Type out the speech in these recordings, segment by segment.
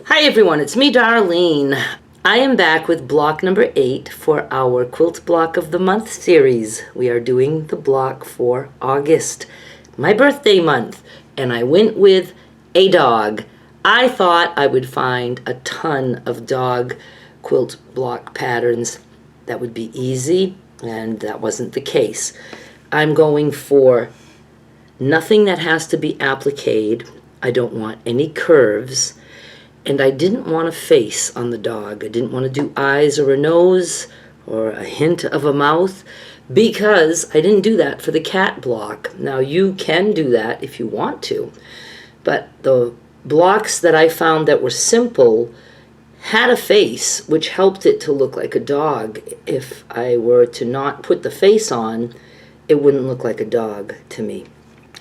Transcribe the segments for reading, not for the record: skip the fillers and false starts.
Hi everyone, it's me Darlene. I am back with block number 8 for our Quilt Block of the Month series. We are doing the block for August, my birthday month, and I went with a dog. I thought I would find a ton of dog quilt block patterns that would be easy, and that wasn't the case. I'm going for nothing that has to be appliqued. I don't want any curves. And I didn't want a face on the dog. I didn't want to do eyes or a nose or a hint of a mouth because I didn't do that for the cat block. Now you can do that if you want to, but the blocks that I found that were simple had a face, which helped it to look like a dog. If I were to not put the face on, it wouldn't look like a dog to me.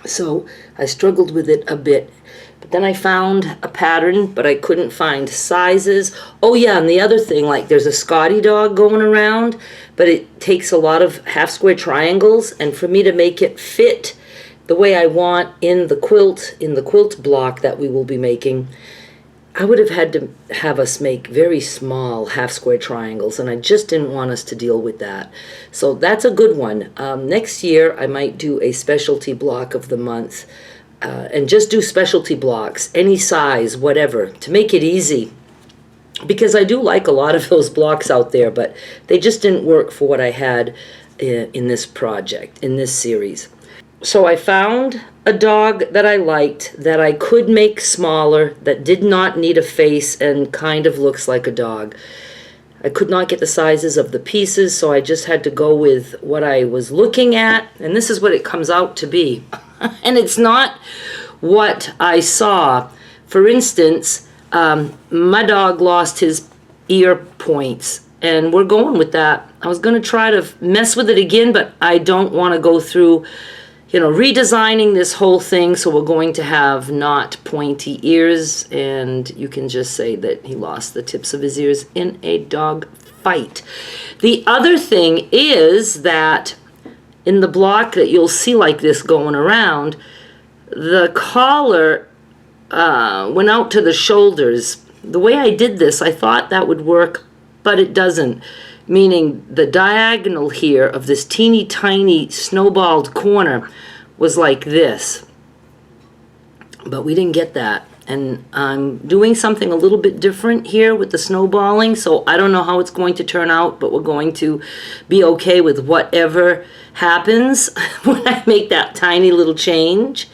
So I struggled with it a bit. But then I found a pattern, but I couldn't find sizes. Oh yeah, and the other thing, like there's a Scotty dog going around, but it takes a lot of half square triangles, and for me to make it fit the way I want in the quilt block that we will be making, I would have had to have us make very small half square triangles, and I just didn't want us to deal with that. So that's a good one. Next year I might do a specialty block of the month. And just do specialty blocks, any size, whatever, to make it easy. Because I do like a lot of those blocks out there, but they just didn't work for what I had in this project, in this series. So I found a dog that I liked, that I could make smaller, that did not need a face and kind of looks like a dog. I could not get the sizes of the pieces, so I just had to go with what I was looking at, and this is what it comes out to be. And it's not what I saw. For instance, my dog lost his ear points, and we're going with that. I was going to try to mess with it again, but I don't want to go through, redesigning this whole thing, so we're going to have not pointy ears, and you can just say that he lost the tips of his ears in a dog fight. The other thing is that in the block that you'll see like this going around, the collar went out to the shoulders. The way I did this, I thought that would work, but it doesn't. Meaning the diagonal here of this teeny tiny snowballed corner was like this. But we didn't get that. And I'm doing something a little bit different here with the snowballing, so I don't know how it's going to turn out, but we're going to be okay with whatever happens when I make that tiny little change.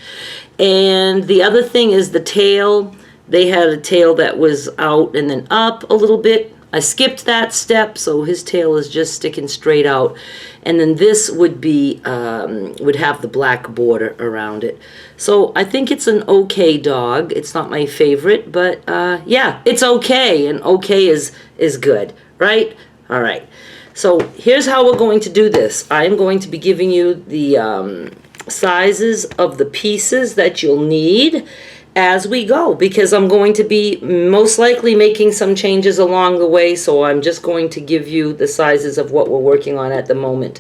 And the other thing is the tail. They had a tail that was out and then up a little bit. I skipped that step, so his tail is just sticking straight out. And then this would be, would have the black border around it. So I think it's an okay dog. It's not my favorite, but yeah, it's okay, and okay is good, right? All right. So here's how we're going to do this. I'm going to be giving you the sizes of the pieces that you'll need as we go, because I'm going to be most likely making some changes along the way, so I'm just going to give you the sizes of what we're working on at the moment.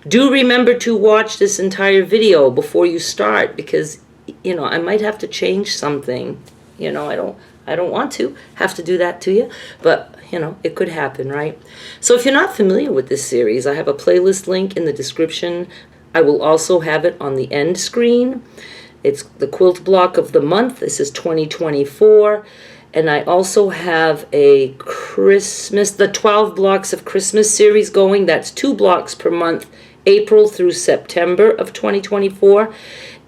Do remember to watch this entire video before you start, because I might have to change something. I don't want to have to do that to you, but it could happen, right? So if you're not familiar with this series, I have a playlist link in the description. I will also have it on the end screen. It's the quilt block of the month. This is 2024. And I also have a the 12 blocks of Christmas series going. That's 2 blocks per month, April through September of 2024.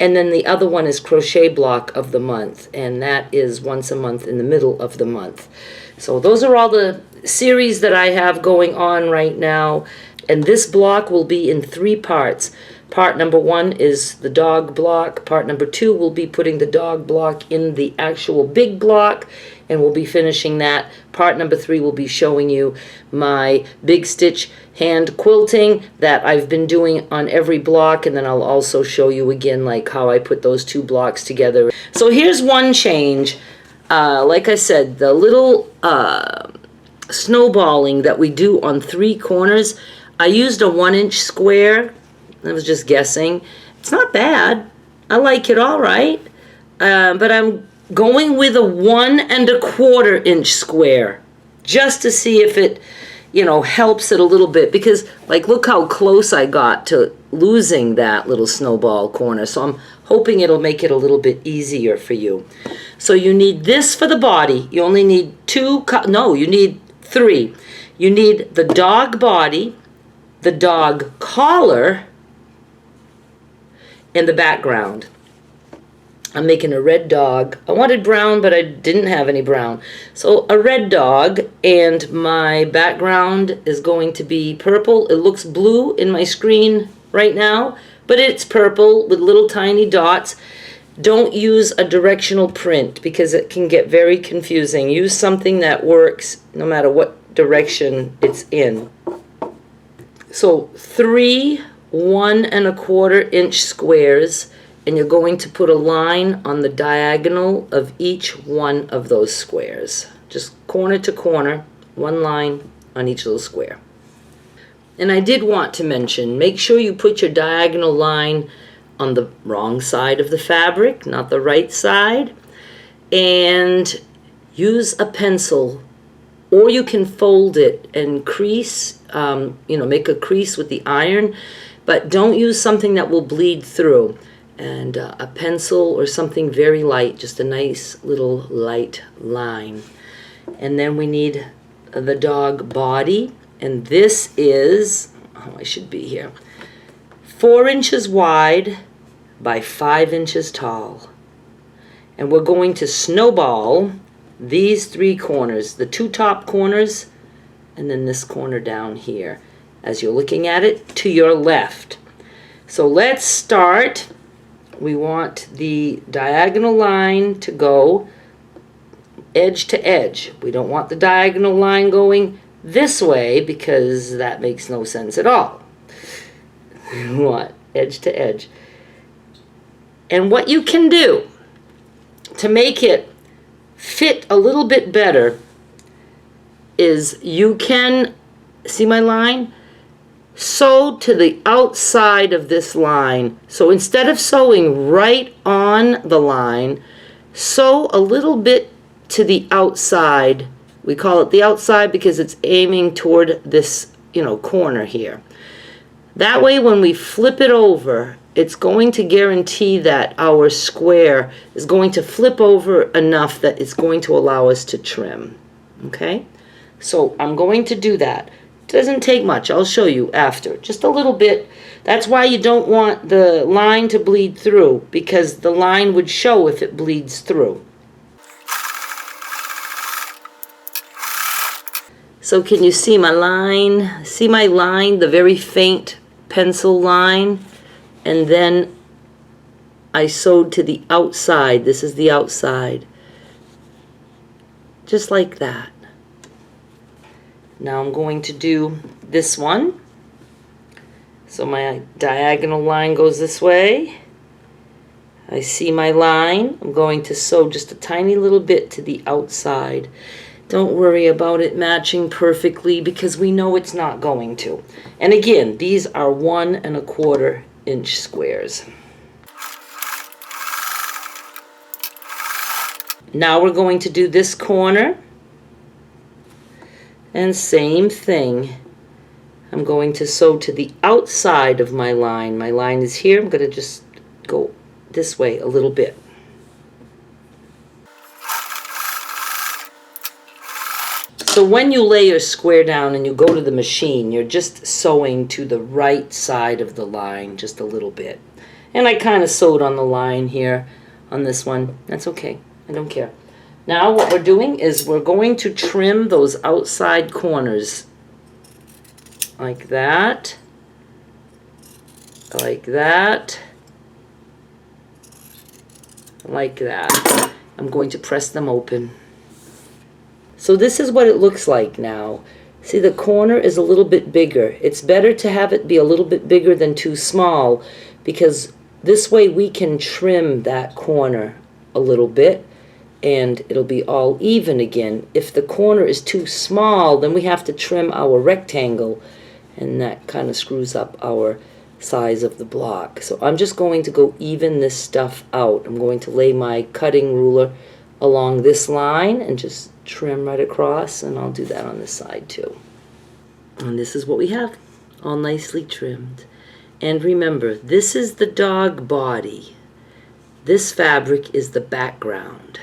And then the other one is crochet block of the month. And that is once a month in the middle of the month. So those are all the series that I have going on right now. And this block will be in 3 parts. Part number 1 is the dog block. Part number 2 will be putting the dog block in the actual big block, and we'll be finishing that. Part number 3 will be showing you my big stitch hand quilting that I've been doing on every block, and then I'll also show you again like how I put those 2 blocks together. So here's one change. Like I said, the little snowballing that we do on 3 corners, I used a 1-inch square. I was just guessing. It's not bad. I like it all right. But I'm going with a 1¼ inch square just to see if it, helps it a little bit, because like look how close I got to losing that little snowball corner. So I'm hoping it'll make it a little bit easier for you. So you need this for the body. You only need you need 3. You need the dog body, the dog collar, and the background. I'm making a red dog. I wanted brown, but I didn't have any brown. So a red dog, and my background is going to be purple. It looks blue in my screen right now, but it's purple with little tiny dots. Don't use a directional print because it can get very confusing. Use something that works no matter what direction it's in. So 3 1¼ inch squares, and you're going to put a line on the diagonal of each one of those squares. Just corner to corner, one line on each little square. And I did want to mention, make sure you put your diagonal line on the wrong side of the fabric, not the right side. And use a pencil, or you can fold it and crease, make a crease with the iron, but don't use something that will bleed through. And a pencil or something very light, just a nice little light line. And then we need the dog body, and this is, I should be here, 4 inches wide by 5 inches tall. And we're going to snowball these 3 corners, the 2 top corners, and then this corner down here, as you're looking at it to your left. So let's start. We want the diagonal line to go edge to edge. We don't want the diagonal line going this way because that makes no sense at all. We want edge to edge. And what you can do to make it fit a little bit better is you can, see my line? Sew to the outside of this line. So instead of sewing right on the line, sew a little bit to the outside. We call it the outside because it's aiming toward this, corner here. That way when we flip it over, it's going to guarantee that our square is going to flip over enough that it's going to allow us to trim. Okay? So I'm going to do that. Doesn't take much. I'll show you after. Just a little bit. That's why you don't want the line to bleed through, because the line would show if it bleeds through. So can you see my line? See my line, the very faint pencil line? And then I sewed to the outside. This is the outside. Just like that. Now I'm going to do this one. So my diagonal line goes this way. I see my line. I'm going to sew just a tiny little bit to the outside. Don't worry about it matching perfectly because we know it's not going to. And again, these are 1¼ inch squares. Now we're going to do this corner. And same thing. I'm going to sew to the outside of my line. My line is here. I'm going to just go this way a little bit. So when you lay your square down and you go to the machine, you're just sewing to the right side of the line just a little bit. And I kind of sewed on the line here on this one. That's okay. I don't care. Now what we're doing is we're going to trim those outside corners like that, like that, like that. I'm going to press them open. So this is what it looks like now. See, the corner is a little bit bigger. It's better to have it be a little bit bigger than too small, because this way we can trim that corner a little bit and it'll be all even again. If the corner is too small, then we have to trim our rectangle, and that kind of screws up our size of the block. So I'm just going to go even this stuff out. I'm going to lay my cutting ruler along this line and just trim right across, and I'll do that on this side too. And this is what we have, all nicely trimmed. And remember, this is the dog body. This fabric is the background.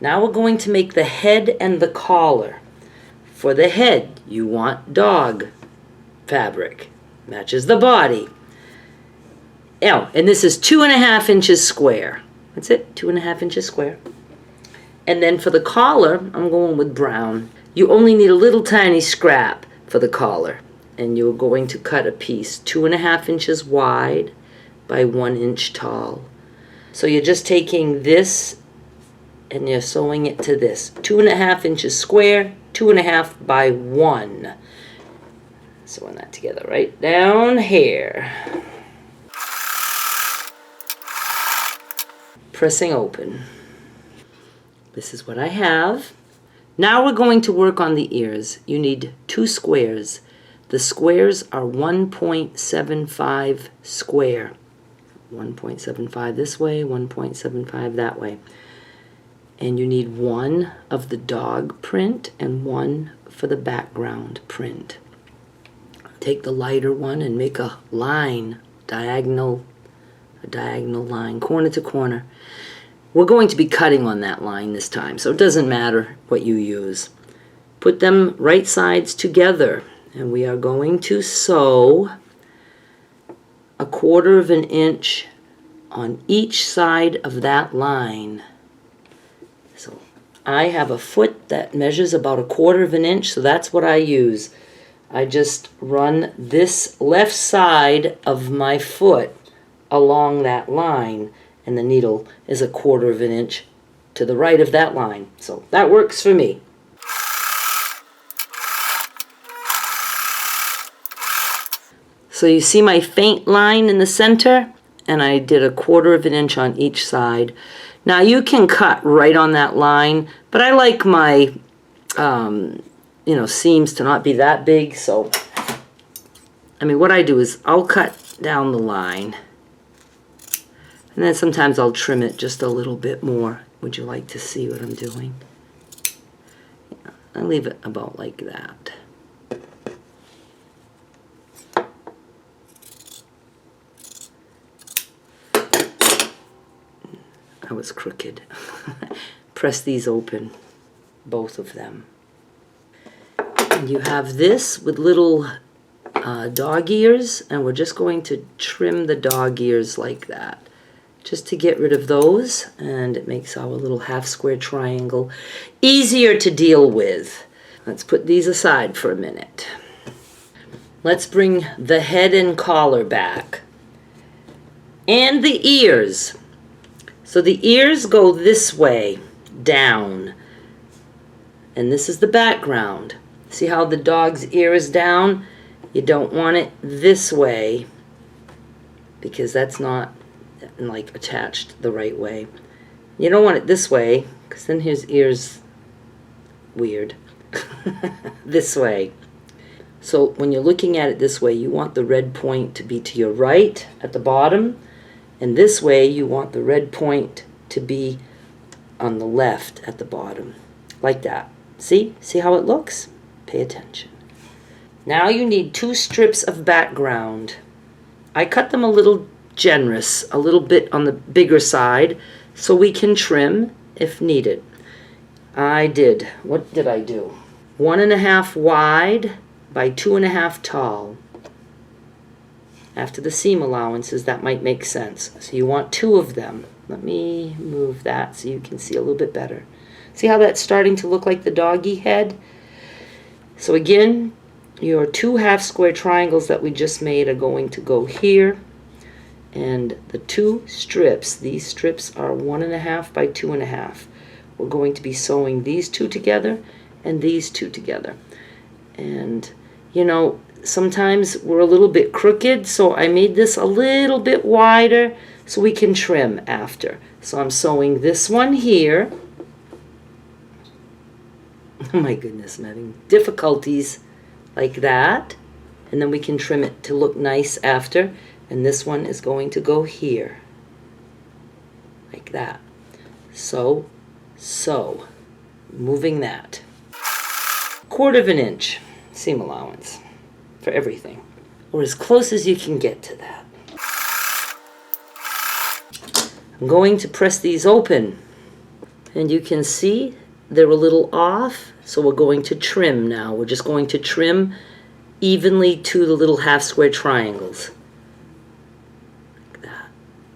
Now we're going to make the head and the collar. For the head, you want dog fabric. Matches the body. Oh, and this is 2.5 inches square. That's it, 2.5 inches square. And then for the collar, I'm going with brown. You only need a little tiny scrap for the collar. And you're going to cut a piece 2.5 inches wide by 1 inch tall. So you're just taking this and you're sewing it to this. 2.5 inches square, 2.5 by 1. Sewing that together right down here. Pressing open. This is what I have. Now we're going to work on the ears. You need 2 squares. The squares are 1.75 square. 1.75 this way, 1.75 that way. And you need 1 of the dog print and 1 for the background print. Take the lighter one and make a line, a diagonal line, corner to corner. We're going to be cutting on that line this time, so it doesn't matter what you use. Put them right sides together, and we are going to sew 1/4 inch on each side of that line. So I have a foot that measures about 1/4 inch, so that's what I use. I just run this left side of my foot along that line, and the needle is 1/4 inch to the right of that line. So that works for me. So you see my faint line in the center, and I did 1/4 inch on each side. Now you can cut right on that line, but I like my seams to not be that big, so what I do is I'll cut down the line, and then sometimes I'll trim it just a little bit more. Would you like to see what I'm doing? Yeah, I leave it about like that. I was crooked. Press these open, both of them. And you have this with little dog ears, and we're just going to trim the dog ears like that, just to get rid of those, and it makes our little half square triangle easier to deal with. Let's put these aside for a minute. Let's bring the head and collar back, and the ears. So the ears go this way, down, and this is the background. See how the dog's ear is down? You don't want it this way because that's not like attached the right way. You don't want it this way because then his ear's weird. This way. So when you're looking at it this way, you want the red point to be to your right at the bottom, and this way you want the red point to be on the left at the bottom, like that. See how it looks? Pay attention. Now you need 2 strips of background. I cut them a little generous, a little bit on the bigger side, so we can trim if needed. What did I do? 1.5 wide by 2.5 tall. After the seam allowances, that might make sense. So you want 2 of them. Let me move that so you can see a little bit better. See how that's starting to look like the doggy head? So again, your 2 half square triangles that we just made are going to go here. And the 2 strips, these strips are 1.5 by 2.5. We're going to be sewing these 2 together and these 2 together. And sometimes we're a little bit crooked, so I made this a little bit wider so we can trim after. So I'm sewing this one here. Oh my goodness, I'm having difficulties like that. And then we can trim it to look nice after. And this one is going to go here, like that. So So, moving that. 1/4 inch seam allowance for everything, or as close as you can get to that. I'm going to press these open, and you can see they're a little off, so we're going to trim now. We're just going to trim evenly to the little half square triangles. Like that.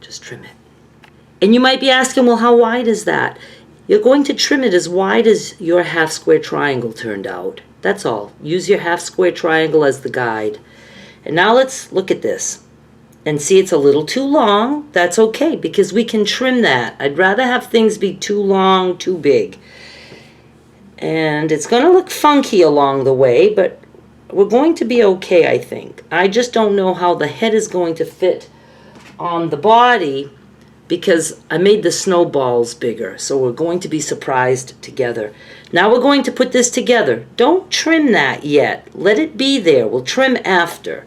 Just trim it. And you might be asking, well, how wide is that? You're going to trim it as wide as your half square triangle turned out. That's all. Use your half square triangle as the guide. And now let's look at this. And see, it's a little too long. That's okay, because we can trim that. I'd rather have things be too long, too big. And it's going to look funky along the way, but we're going to be okay, I think. I just don't know how the head is going to fit on the body, because I made the snowballs bigger, so we're going to be surprised together. Now we're going to put this together. Don't trim that yet. Let it be there. We'll trim after.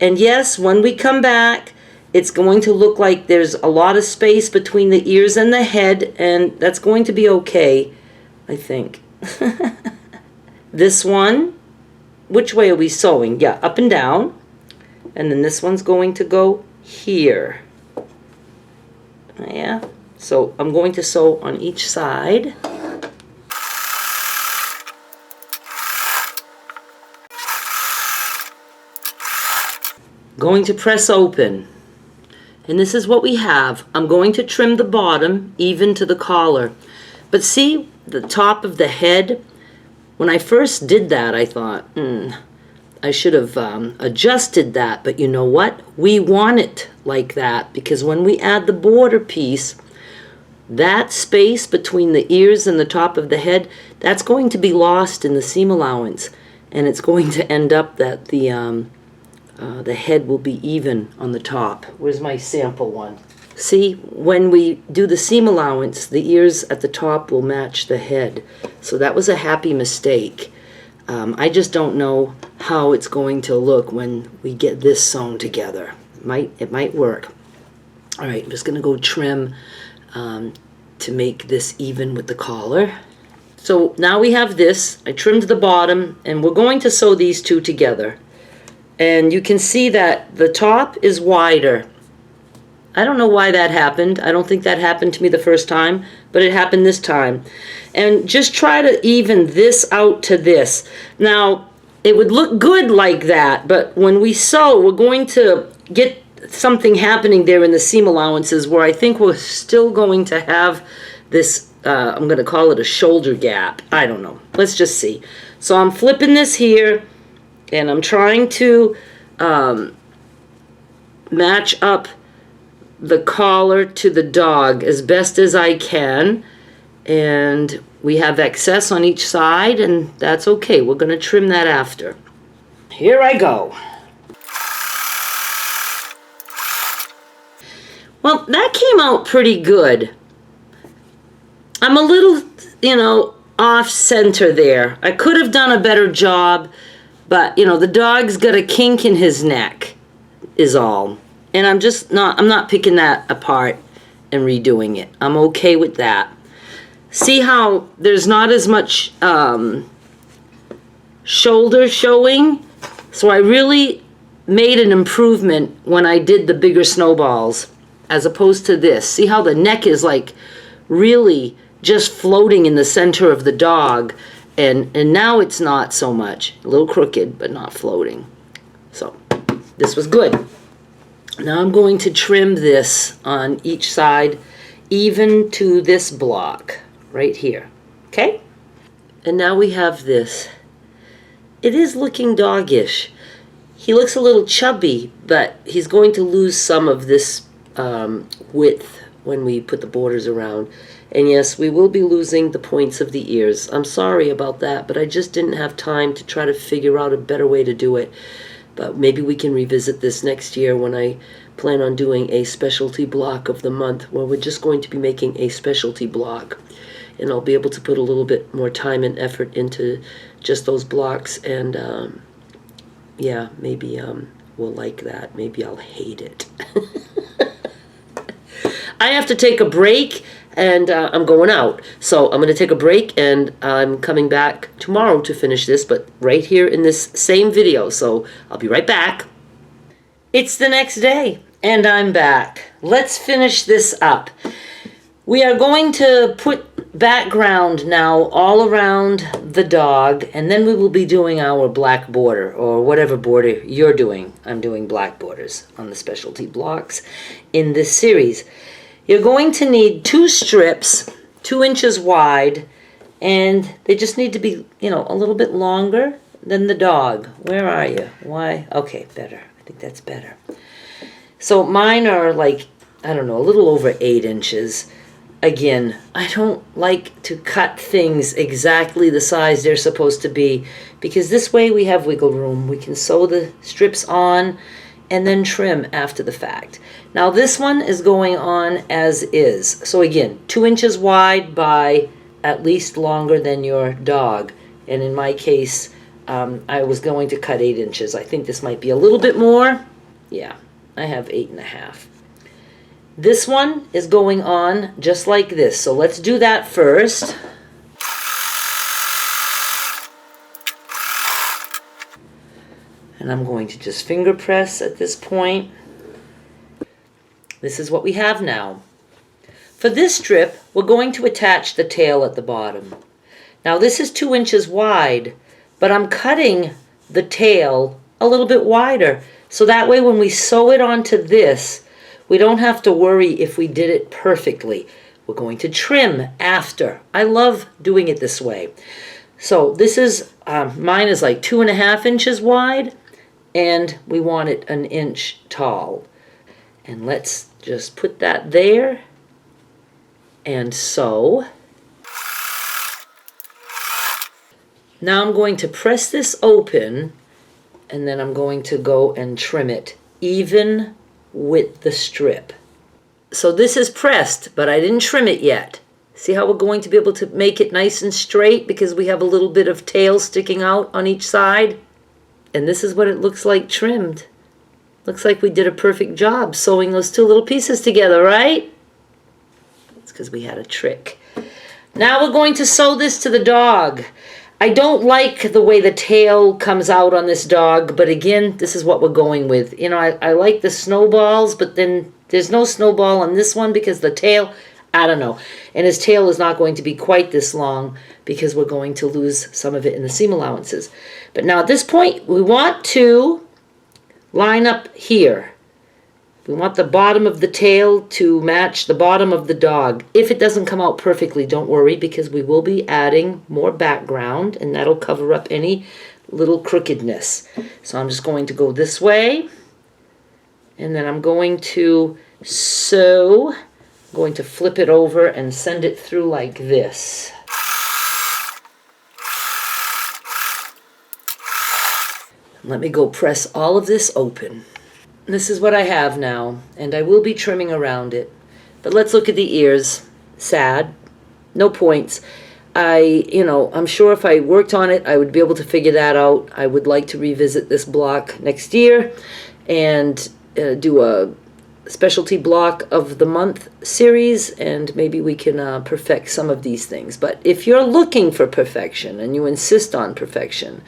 And yes, when we come back, it's going to look like there's a lot of space between the ears and the head, and that's going to be okay, I think. This one, which way are we sewing? Yeah, up and down. And then this one's going to go here. Yeah, so I'm going to sew on each side. Going to press open, and this is what we have. I'm going to trim the bottom even to the collar, but see the top of the head? When I first did that, I thought, I should have adjusted that, but you know what? We want it like that, because when we add the border piece, that space between the ears and the top of the head, that's going to be lost in the seam allowance, and it's going to end up that the head will be even on the top. Where's my sample one? See, when we do the seam allowance, the ears at the top will match the head. So that was a happy mistake. I just don't know how it's going to look when we get this sewn together. It might work. All right, I'm just going to go trim to make this even with the collar. So now we have this. I trimmed the bottom, and we're going to sew these two together. And you can see that the top is wider. I don't know why that happened. I don't think that happened to me the first time, but it happened this time. And just try to even this out to this. Now, it would look good like that, but when we sew, we're going to get something happening there in the seam allowances where I think we're still going to have this, I'm going to call it a shoulder gap. I don't know. Let's just see. So I'm flipping this here, and I'm trying to match up the collar to the dog as best as I can. And we have excess on each side, and that's okay. We're going to trim that after. Here I go. Well, that came out pretty good. I'm a little, off center there. I could have done a better job, but, the dog's got a kink in his neck is all. And I'm not picking that apart and redoing it. I'm okay with that. See how there's not as much shoulder showing? So I really made an improvement when I did the bigger snowballs as opposed to this. See how the neck is like really just floating in the center of the dog, and now it's not so much. A little crooked, but not floating. So this was good. Now I'm going to trim this on each side even to this block right here. Okay? And now we have this. It is looking doggish. He looks a little chubby, but he's going to lose some of this width when we put the borders around. And yes, we will be losing the points of the ears. I'm sorry about that, but I just didn't have time to try to figure out a better way to do it. But maybe we can revisit this next year when I plan on doing a specialty block of the month, where we're just going to be making a specialty block. And I'll be able to put a little bit more time and effort into just those blocks. And yeah, maybe we'll like that. Maybe I'll hate it. I have to take a break. and I'm going out. So I'm going to take a break, and I'm coming back tomorrow to finish this, but right here in this same video. So I'll be right back. It's the next day, and I'm back. Let's finish this up. We are going to put background now all around the dog, and then we will be doing our black border, or whatever border you're doing. I'm doing black borders on the specialty blocks in this series. You're going to need 2 strips, 2 inches wide, and they just need to be, a little bit longer than the dog. Where are you? Why? Okay, better. I think that's better. So mine are like, I don't know, a little over 8 inches. Again, I don't like to cut things exactly the size they're supposed to be, because this way we have wiggle room. We can sew the strips on and then trim after the fact. Now this one is going on as is. So again, 2 inches wide by at least longer than your dog. And in my case, I was going to cut 8 inches. I think this might be a little bit more. Yeah, I have 8.5. This one is going on just like this. So let's do that first. And I'm going to just finger press at this point. This is what we have now. For this strip, we're going to attach the tail at the bottom. Now this is 2 inches wide, but I'm cutting the tail a little bit wider. So that way when we sew it onto this, we don't have to worry if we did it perfectly. We're going to trim after. I love doing it this way. So this is, mine is like 2.5 inches wide, and we want it 1 inch tall. And let's just put that there and sew. Now I'm going to press this open, and then I'm going to go and trim it even with the strip. So this is pressed, but I didn't trim it yet. See how we're going to be able to make it nice and straight because we have a little bit of tail sticking out on each side? And this is what it looks like trimmed. Looks like we did a perfect job sewing those 2 little pieces together, right? It's because we had a trick. Now we're going to sew this to the dog. I don't like the way the tail comes out on this dog, but again, this is what we're going with. I like the snowballs, but then there's no snowball on this one because the tail, I don't know. And his tail is not going to be quite this long because we're going to lose some of it in the seam allowances. But now at this point, we want to line up here. We want the bottom of the tail to match the bottom of the dog. If it doesn't come out perfectly, don't worry, because we will be adding more background, and that'll cover up any little crookedness. So I'm just going to go this way, and then I'm going to sew. I'm going to flip it over and send it through like this. Let me go press all of this open. This is what I have now, and I will be trimming around it. But let's look at the ears. Sad. No points. I'm sure if I worked on it, I would be able to figure that out. I would like to revisit this block next year and do a specialty block of the month series, and maybe we can perfect some of these things. But if you're looking for perfection and you insist on perfection,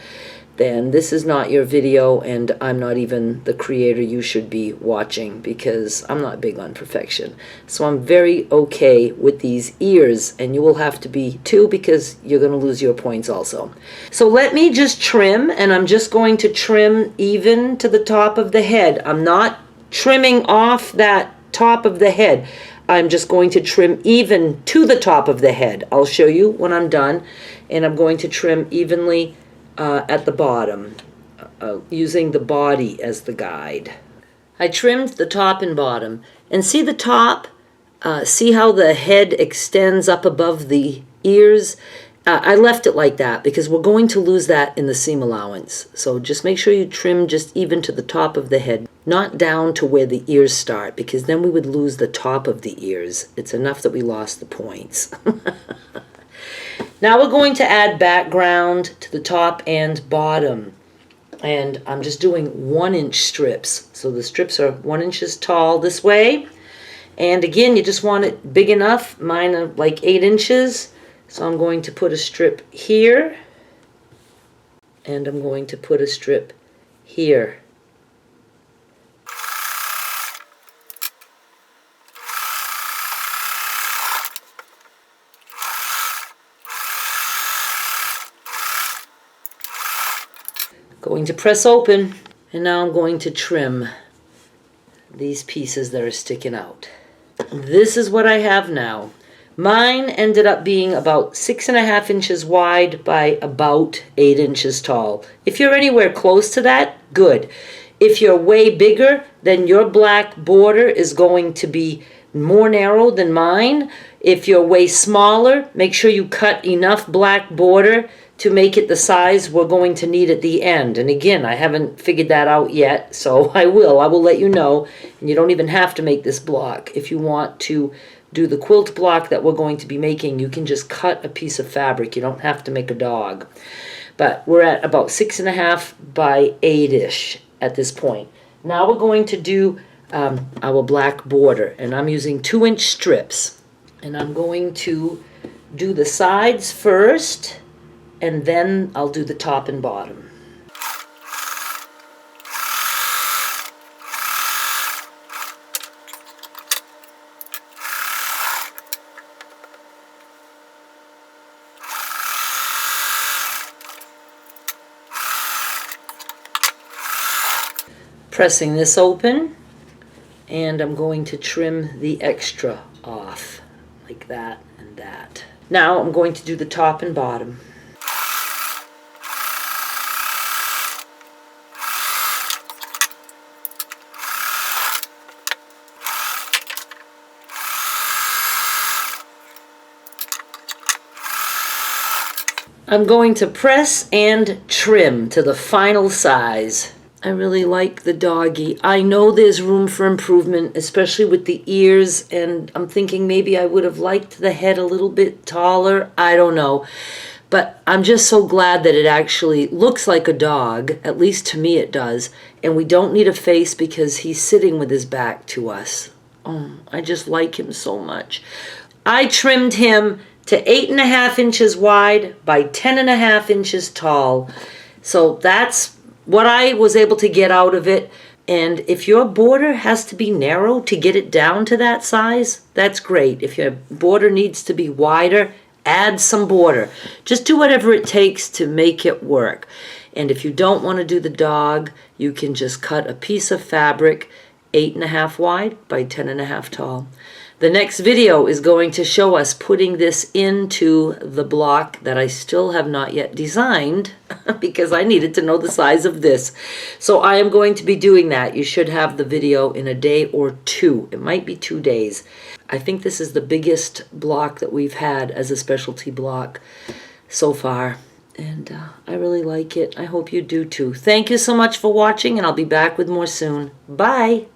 then this is not your video, and I'm not even the creator you should be watching because I'm not big on perfection. So I'm very okay with these ears, and you will have to be too because you're going to lose your points also. So let me just trim, and I'm just going to trim even to the top of the head. I'm not trimming off that top of the head. I'm just going to trim even to the top of the head. I'll show you when I'm done, and I'm going to trim evenly at the bottom, using the body as the guide. I trimmed the top and bottom, and see the top? See how the head extends up above the ears? I left it like that because we're going to lose that in the seam allowance. So just make sure you trim just even to the top of the head, not down to where the ears start, because then we would lose the top of the ears. It's enough that we lost the points. Now we're going to add background to the top and bottom. And I'm just doing 1-inch strips. So the strips are 1 inch tall this way. And again, you just want it big enough. Mine are like 8 inches. So I'm going to put a strip here. And I'm going to put a strip here. Going to press open, and now I'm going to trim these pieces that are sticking out. This is what I have now. Mine ended up being about 6.5 inches wide by about 8 inches tall. If you're anywhere close to that, good. If you're way bigger, then your black border is going to be more narrow than mine. If you're way smaller, make sure you cut enough black border to make it the size we're going to need at the end. And again, I haven't figured that out yet, so I will let you know. And you don't even have to make this block. If you want to do the quilt block that we're going to be making, you can just cut a piece of fabric. You don't have to make a dog. But we're at about 6.5 by 8-ish at this point. Now we're going to do our black border, and I'm using 2-inch strips. And I'm going to do the sides first, and then I'll do the top and bottom. Pressing this open, and I'm going to trim the extra off, like that and that. Now I'm going to do the top and bottom. I'm going to press and trim to the final size. I really like the doggy. I know there's room for improvement, especially with the ears, and I'm thinking maybe I would have liked the head a little bit taller. I don't know. But I'm just so glad that it actually looks like a dog, at least to me it does, and we don't need a face because he's sitting with his back to us. Oh, I just like him so much. I trimmed him to 8.5 inches wide by 10.5 inches tall. So that's what I was able to get out of it. And if your border has to be narrow to get it down to that size, that's great. If your border needs to be wider, add some border. Just do whatever it takes to make it work. And if you don't want to do the dog, you can just cut a piece of fabric 8.5 wide by 10.5 tall. The next video is going to show us putting this into the block that I still have not yet designed because I needed to know the size of this. So I am going to be doing that. You should have the video in a day or two. It might be 2 days. I think this is the biggest block that we've had as a specialty block so far. And I really like it. I hope you do too. Thank you so much for watching, and I'll be back with more soon. Bye!